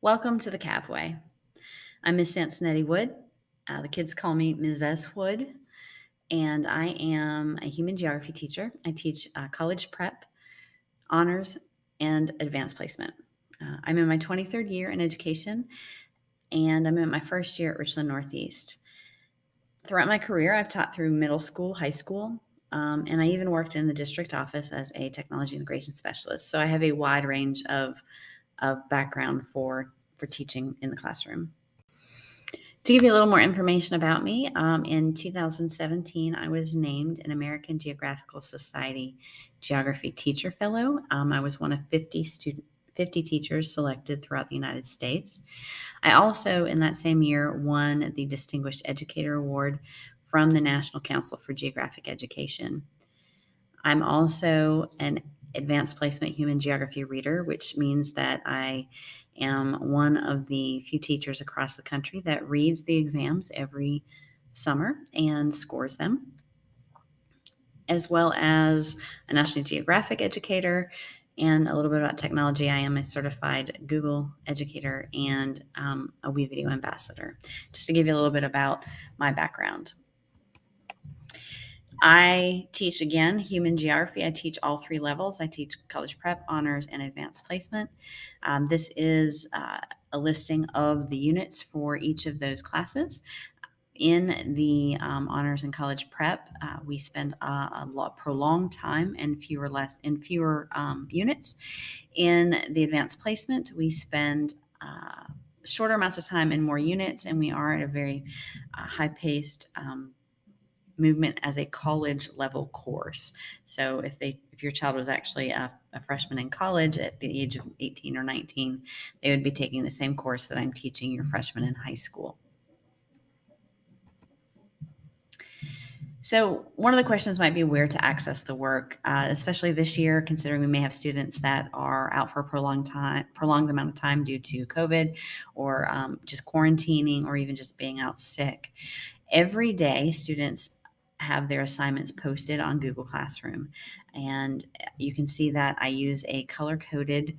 Welcome to the Cavway. I'm Miss Sansonetti-Wood. The kids call me Mrs. Wood, and I am a human geography teacher. I teach college prep, honors, and advanced placement. I'm in my 23rd year in education, and I'm in my first year at Richland Northeast. Throughout my career, I've taught through middle school, high school, and I even worked in the district office as a technology integration specialist. So I have a wide range of background for teaching in the classroom. To give you a little more information about me, in 2017, I was named an American Geographical Society Geography Teacher Fellow. I was one of 50 teachers selected throughout the United States. I also, in that same year, won the Distinguished Educator Award from the National Council for Geographic Education. I'm also an advanced placement human geography reader, which means that I am one of the few teachers across the country that reads the exams every summer and scores them, as well as a National Geographic educator. And a little bit about technology. I am a certified Google educator and a WeVideo ambassador. Just to give you a little bit about my background. I teach, again, human geography. I teach all three levels. I teach college prep, honors, and advanced placement. This is a listing of the units for each of those classes. In the honors and college prep, we spend a prolonged time and fewer units. In the advanced placement, we spend shorter amounts of time and more units, and we are at a very high-paced movement as a college level course. So if your child was actually a freshman in college at the age of 18 or 19, they would be taking the same course that I'm teaching your freshman in high school. So one of the questions might be where to access the work, especially this year, considering we may have students that are out for a prolonged amount of time due to COVID or just quarantining or even just being out sick. Every day, students have their assignments posted on Google Classroom. And you can see that I use a color-coded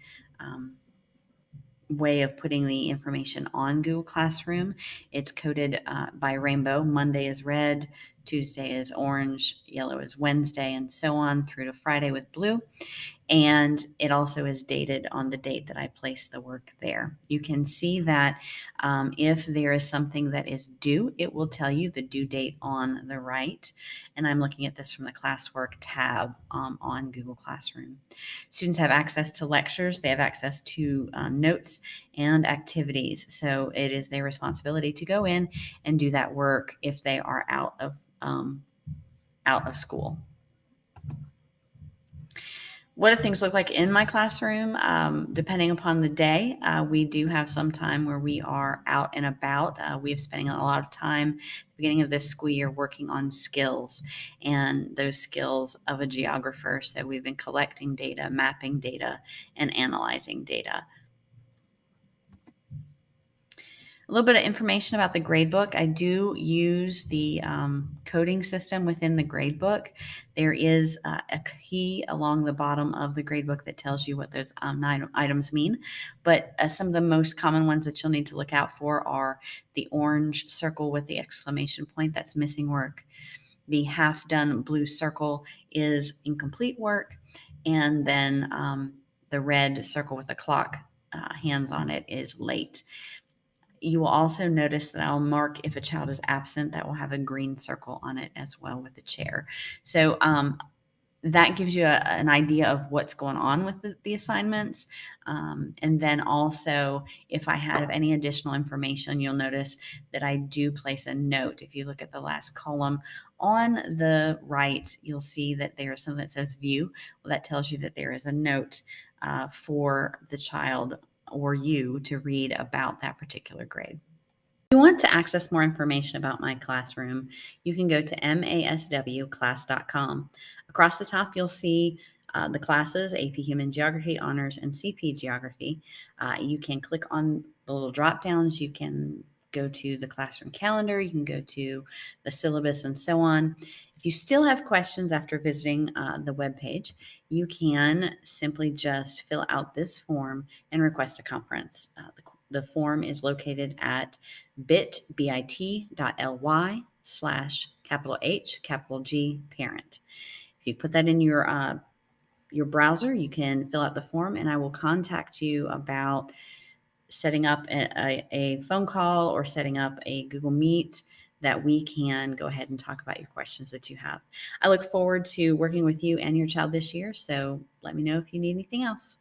way of putting the information on Google Classroom. It's coded by rainbow. Monday is red, Tuesday is orange, yellow is Wednesday, and so on through to Friday with blue. And it also is dated on the date that I placed the work there. You can see that if there is something that is due, it will tell you the due date on the right. And I'm looking at this from the classwork tab on Google Classroom. Students have access to lectures. They have access to notes and activities. So it is their responsibility to go in and do that work if they are out of school. What do things look like in my classroom? Depending upon the day, we do have some time where we are out and about. We have spending a lot of time at the beginning of this school year working on skills and those skills of a geographer. So we've been collecting data, mapping data, and analyzing data. A little bit of information about the gradebook. I do use the coding system within the gradebook. There is a key along the bottom of the gradebook that tells you what those 9 items mean. But some of the most common ones that you'll need to look out for are the orange circle with the exclamation point, that's missing work. The half done blue circle is incomplete work. And then the red circle with a clock hands on it is late. You will also notice that I'll mark if a child is absent, that will have a green circle on it as well with the chair. So that gives you an idea of what's going on with the assignments. And then also, if I have any additional information, you'll notice that I do place a note. If you look at the last column on the right, you'll see that there is something that says view. Well, that tells you that there is a note for the child or you to read about that particular grade. If you want to access more information about my classroom, you can go to maswclass.com. Across the top, you'll see the classes, AP Human Geography, Honors, and CP Geography. You can click on the little drop downs. You can go to the classroom calendar. You can go to the syllabus and so on. If you still have questions after visiting the webpage, you can simply just fill out this form and request a conference. The form is located at bit.ly/capital H, capital G, parent. If you put that in your browser, you can fill out the form, and I will contact you about setting up a phone call or setting up a Google Meet that we can go ahead and talk about your questions that you have. I look forward to working with you and your child this year, so let me know if you need anything else.